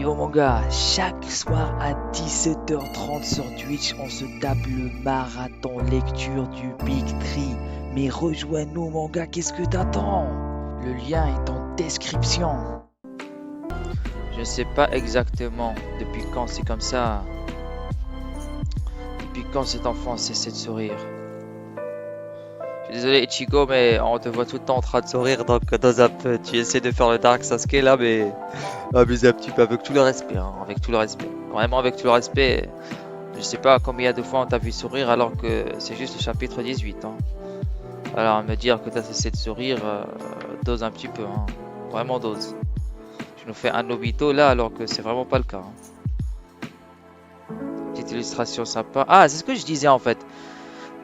Yo mon gars, chaque soir à 17h30 sur Twitch, on se tape le marathon lecture du Big Tree. Mais rejoins-nous mon gars, qu'est-ce que t'attends? Le lien est en description. Je ne sais pas exactement depuis quand c'est comme ça. Depuis quand cet enfant cesse de sourire. Je suis désolé Ichigo, mais on te voit tout le temps en train de sourire, donc dans un peu, tu essaies de faire le Dark Sasuke là, mais abuse un petit peu avec tout le respect, hein, avec tout le respect. Vraiment avec tout le respect. Je sais pas combien de fois on t'a vu sourire alors que c'est juste le chapitre 18. Hein. Alors me dire que t'as cessé de sourire, dose un petit peu, hein. Vraiment dose. Tu nous fais un Nobito là alors que c'est vraiment pas le cas. Hein. Petite illustration sympa. Ah, c'est ce que je disais en fait.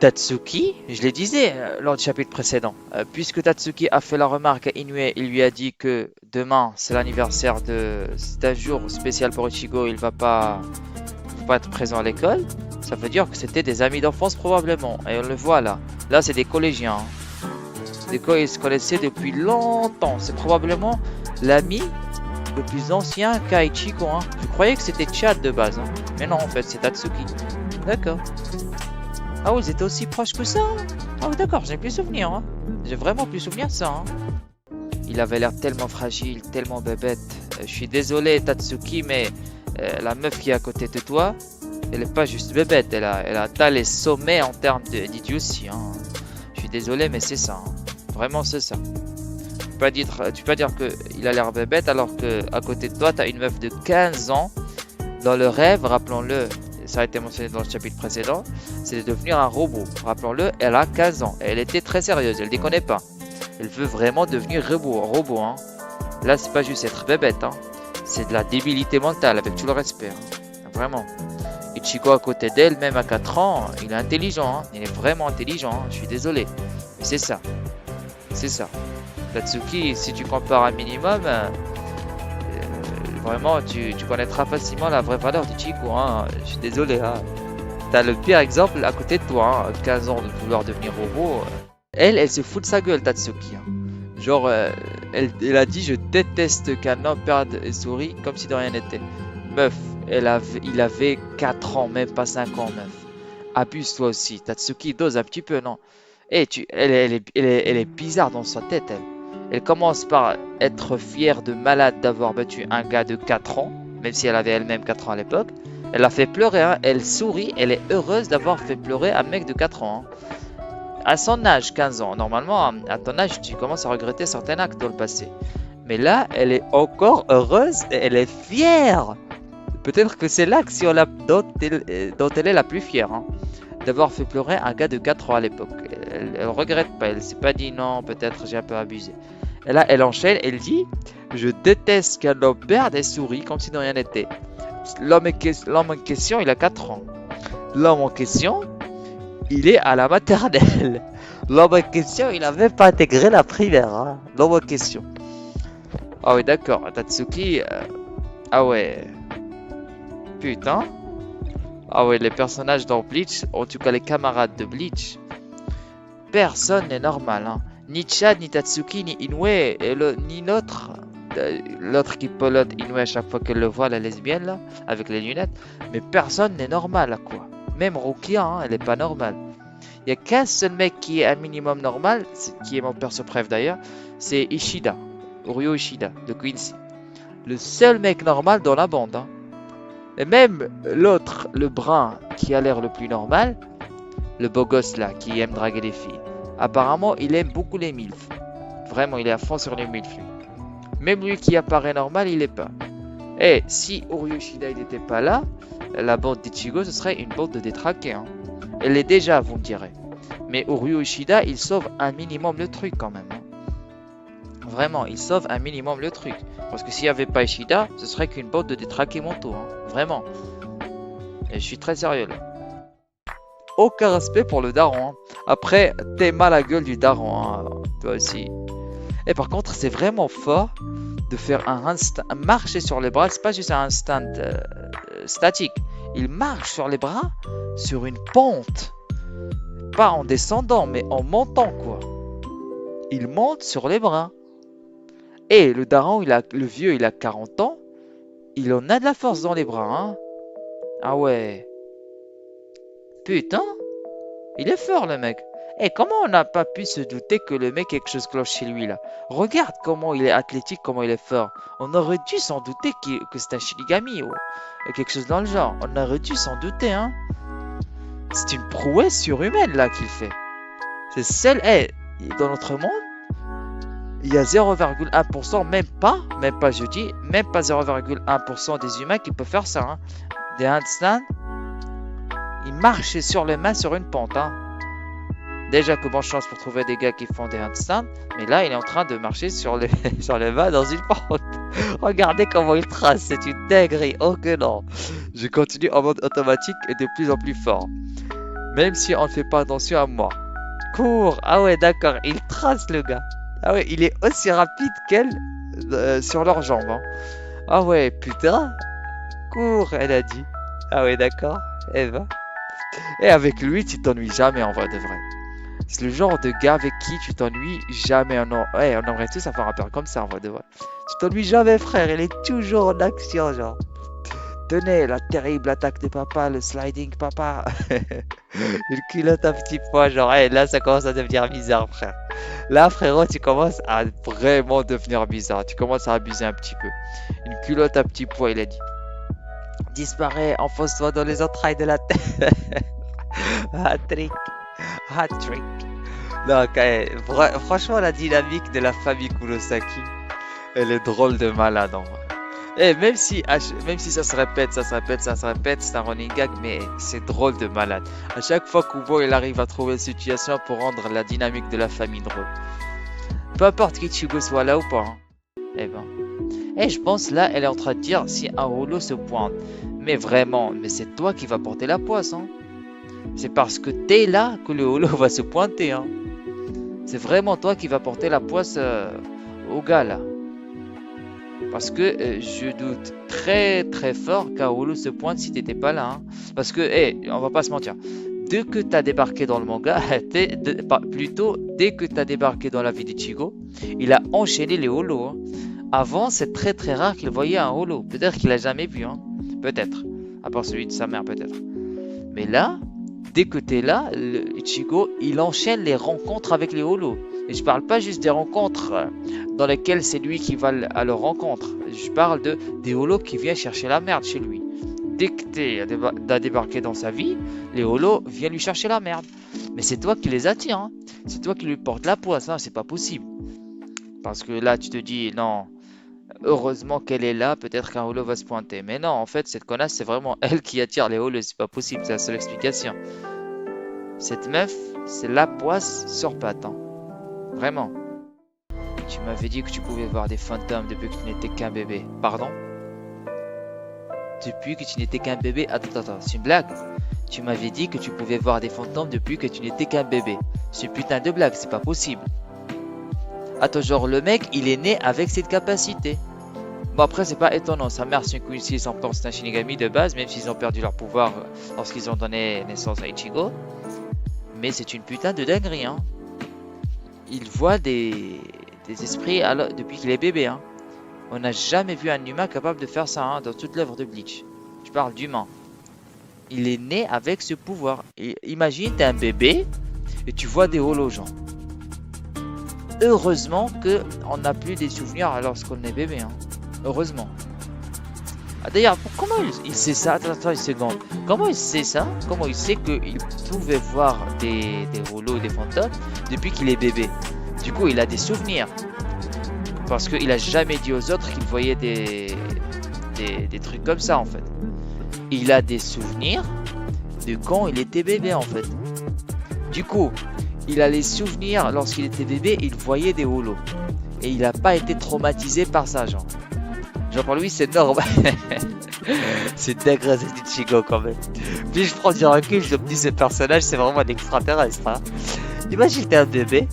Tatsuki, je le disais lors du chapitre précédent, puisque Tatsuki a fait la remarque à Inoue, il lui a dit que demain c'est l'anniversaire c'est un jour spécial pour Ichigo, il va pas être présent à l'école, ça veut dire que c'était des amis d'enfance probablement, et on le voit là, c'est des collégiens, hein. Des quoi ils se connaissaient depuis longtemps, c'est probablement l'ami le plus ancien qu'a Ichigo, hein. Je croyais que c'était Chad de base, hein. Mais non en fait c'est Tatsuki, d'accord. Ah oui, ils étaient aussi proches que ça, hein. Ah oui, d'accord, j'ai plus souvenir, hein. J'ai vraiment plus souvenir de ça, hein. Il avait l'air tellement fragile, tellement bébête. Je suis désolé, Tatsuki, mais la meuf qui est à côté de toi, elle est pas juste bébête, elle a atteint les sommets en termes d'idiotie, hein. Je suis désolé, mais c'est ça, hein. Vraiment, c'est ça. Tu peux pas dire qu'il a l'air bébête alors que à côté de toi, tu as une meuf de 15 ans dans le rêve, rappelons-le. Ça a été mentionné dans le chapitre précédent, c'est de devenir un robot. Rappelons-le, elle a 15 ans. Elle était très sérieuse, elle déconne pas. Elle veut vraiment devenir robot, hein. Là, c'est pas juste être bébête, hein. C'est de la débilité mentale, avec tout le respect, hein. Vraiment. Ichigo à côté d'elle, même à 4 ans, il est intelligent, hein. Il est vraiment intelligent, hein. Je suis désolé. Mais c'est ça. C'est ça. Tatsuki, si tu compares un minimum... vraiment, tu connaîtras facilement la vraie valeur d'Ichigo, hein. Je suis désolé, hein. T'as le pire exemple à côté de toi, hein. 15 ans de vouloir devenir robot. Elle se fout de sa gueule, Tatsuki, hein. Genre, elle a dit je déteste qu'un homme perde et sourit comme si de rien n'était. Meuf, il avait 4 ans, même pas 5 ans, meuf. Abuse-toi aussi, Tatsuki, dose un petit peu, non? Elle est bizarre dans sa tête, elle. Elle commence par être fière de malade d'avoir battu un gars de 4 ans, même si elle avait elle-même 4 ans à l'époque. Elle l'a fait pleurer, hein. Elle sourit, elle est heureuse d'avoir fait pleurer un mec de 4 ans, hein. À son âge, 15 ans, normalement, à ton âge, tu commences à regretter certains actes dans le passé. Mais là, elle est encore heureuse et elle est fière. Peut-être que c'est l'action dont elle est la plus fière, hein, d'avoir fait pleurer un gars de 4 ans à l'époque. Elle regrette pas, elle s'est pas dit non, peut-être j'ai un peu abusé. Et là, elle enchaîne, elle dit je déteste qu'un homme perde et sourit comme si de rien n'était. L'homme en question, il a 4 ans. L'homme en question, il est à la maternelle. L'homme en question, il n'a même pas intégré la primaire, hein. L'homme en question. Ah oui, d'accord, Tatsuki. Ah ouais. Putain. Ah ouais, les personnages dans Bleach, en tout cas les camarades de Bleach, personne n'est normal, hein. Ni Chad, ni Tatsuki, ni Inoue, et ni l'autre qui pelote Inoue à chaque fois qu'elle le voit, la lesbienne là, avec les lunettes. Mais personne n'est normal, à quoi. Même Rukia, hein, elle est pas normale. Il y a qu'un seul mec qui est un minimum normal, qui est mon perso préf d'ailleurs, c'est Ishida, Ryo Ishida, de Quincy. Le seul mec normal dans la bande, hein. Et même l'autre, le brun, qui a l'air le plus normal, le beau gosse là, qui aime draguer les filles. Apparemment, il aime beaucoup les milfs. Vraiment, il est à fond sur les milfs, lui. Même lui qui apparaît normal, il est pas. Et si Uryoshida il n'était pas là, la bande d'Ichigo, ce serait une bande de détraqués, hein. Elle l'est déjà, vous me direz. Mais Uryoshida, il sauve un minimum le truc quand même, hein. Vraiment, il sauve un minimum le truc. Parce que s'il n'y avait pas Ishida, ce serait qu'une bande de détraqués mentaux, hein. Vraiment. Et je suis très sérieux là. Aucun respect pour le daron, hein. Après, t'es mal à la gueule du daron, hein, toi aussi. Et par contre, c'est vraiment fort de faire un marcher sur les bras. C'est pas juste un instant statique. Il marche sur les bras sur une pente. Pas en descendant, mais en montant, quoi. Il monte sur les bras. Et le daron, le vieux, il a 40 ans. Il en a de la force dans les bras, hein. Ah ouais. Putain, il est fort le mec. Et comment on n'a pas pu se douter que le mec quelque chose cloche chez lui là? Regarde comment il est athlétique, comment il est fort. On aurait dû s'en douter que c'est un Shinigami ou quelque chose dans le genre. On aurait dû s'en douter, hein. C'est une prouesse surhumaine là qu'il fait. C'est seul. Dans notre monde, il y a 0,1%, même pas je dis, même pas 0,1% des humains qui peuvent faire ça, hein. Des handstands, ils marchent sur les mains sur une pente, hein. Déjà que bonne chance pour trouver des gars qui font des handstands, mais là il est en train de marcher sur les, sur les mains dans une pente. Regardez comment il trace, c'est une dinguerie. Oh que non. Je continue en mode automatique et de plus en plus fort. Même si on ne fait pas attention à moi. Cours. Ah ouais d'accord, il trace le gars. Ah ouais, il est aussi rapide qu'elle sur leurs jambes, hein. Ah ouais, putain. Cours, elle a dit. Ah ouais d'accord, elle va. Et avec lui, tu t'ennuies jamais en vrai de vrai. C'est le genre de gars avec qui tu t'ennuies jamais. On aimerait tous avoir un père comme ça en vrai de vrai. Tu t'ennuies jamais frère, il est toujours en action genre. Tenez, la terrible attaque de papa, le sliding papa. Une culotte à petit pois genre. Là ça commence à devenir bizarre frère. Là frérot, tu commences à vraiment devenir bizarre. Tu commences à abuser un petit peu. Une culotte à petit pois, il a dit. Disparaît, enfonce-toi dans les entrailles de la terre. Hat-trick. Hat-trick. Donc, franchement, la dynamique de la famille Kurosaki, elle est drôle de malade en vrai. Et même si ça se répète, c'est un running gag, mais c'est drôle de malade. À chaque fois qu'Ubo il arrive à trouver une situation pour rendre la dynamique de la famille drôle. Peu importe qu'Ichigo soit là ou pas, hein. Eh ben. Et je pense là, elle est en train de dire si un holo se pointe. Mais vraiment, mais c'est toi qui vas porter la poisse, hein. C'est parce que t'es là que le holo va se pointer, hein. C'est vraiment toi qui vas porter la poisse au gars là. Parce que je doute très très fort qu'un holo se pointe si t'étais pas là, hein. Parce que, on va pas se mentir. Dès que t'as débarqué dans le manga, plutôt dès que t'as débarqué dans la vie d'Ichigo, il a enchaîné les holos, hein. Avant, c'est très très rare qu'il voyait un holo. Peut-être qu'il a jamais vu, hein. Peut-être. À part celui de sa mère, peut-être. Mais là, dès que tu es là, Ichigo, il enchaîne les rencontres avec les holos. Et je parle pas juste des rencontres dans lesquelles c'est lui qui va à leur rencontre. Je parle des holos qui viennent chercher la merde chez lui. Dès que tu as débarqué dans sa vie, les holos viennent lui chercher la merde. Mais c'est toi qui les attires, hein. C'est toi qui lui portes la poisse, hein. C'est pas possible. Parce que là, tu te dis, non, heureusement qu'elle est là, peut-être qu'un holo va se pointer. Mais non, en fait, cette connasse, c'est vraiment elle qui attire les holos, c'est pas possible, c'est la seule explication. Cette meuf, c'est la poisse sur pattes, hein. Vraiment. Tu m'avais dit que tu pouvais voir des fantômes depuis que tu n'étais qu'un bébé. Pardon? Depuis que tu n'étais qu'un bébé? Attends, c'est une blague? Tu m'avais dit que tu pouvais voir des fantômes depuis que tu n'étais qu'un bébé. C'est une putain de blague, c'est pas possible. Attends, genre le mec, il est né avec cette capacité. Bon après, c'est pas étonnant, sa mère c'est une Quincy, son père c'est un Shinigami de base, même s'ils ont perdu leur pouvoir lorsqu'ils ont donné naissance à Ichigo. Mais c'est une putain de dinguerie, hein. Il voit des esprits depuis qu'il est bébé, hein. On n'a jamais vu un humain capable de faire ça, hein, dans toute l'œuvre de Bleach. Je parle d'humain. Il est né avec ce pouvoir. Et imagine, t'es un bébé et tu vois des holos, genre. Heureusement qu'on n'a plus des souvenirs lorsqu'on est bébé, hein. Heureusement. Ah, d'ailleurs, comment il sait ça? Attends une seconde. Comment il sait ça? Comment il sait qu'il pouvait voir des holos, des fantômes depuis qu'il est bébé? Du coup, il a des souvenirs. Parce qu'il a jamais dit aux autres qu'il voyait des trucs comme ça, en fait. Il a des souvenirs de quand il était bébé, en fait. Du coup, il a les souvenirs lorsqu'il était bébé, il voyait des holos. Et il n'a pas été traumatisé par ça, genre. Genre pour lui, c'est normal. C'est dégressé d'Ichigo quand même. Puis je prends du recul, je me dis ce personnage, c'est vraiment un extraterrestre, hein. Imagine, t'es un bébé.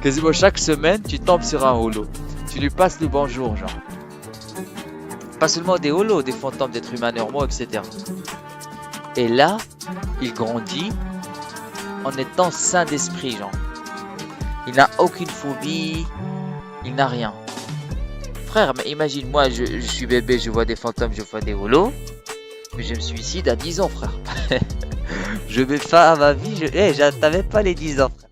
Quasiment chaque semaine, tu tombes sur un holo. Tu lui passes le bonjour, genre. Pas seulement des holos, des fantômes d'êtres humains normaux, etc. Et là, il grandit en étant sain d'esprit, genre. Il n'a aucune phobie, il n'a rien. frère, mais imagine, moi, je suis bébé, je vois des fantômes, je vois des holos, mais je me suicide à 10 ans, frère. Je mets fin à ma vie, t'avais pas les 10 ans, frère.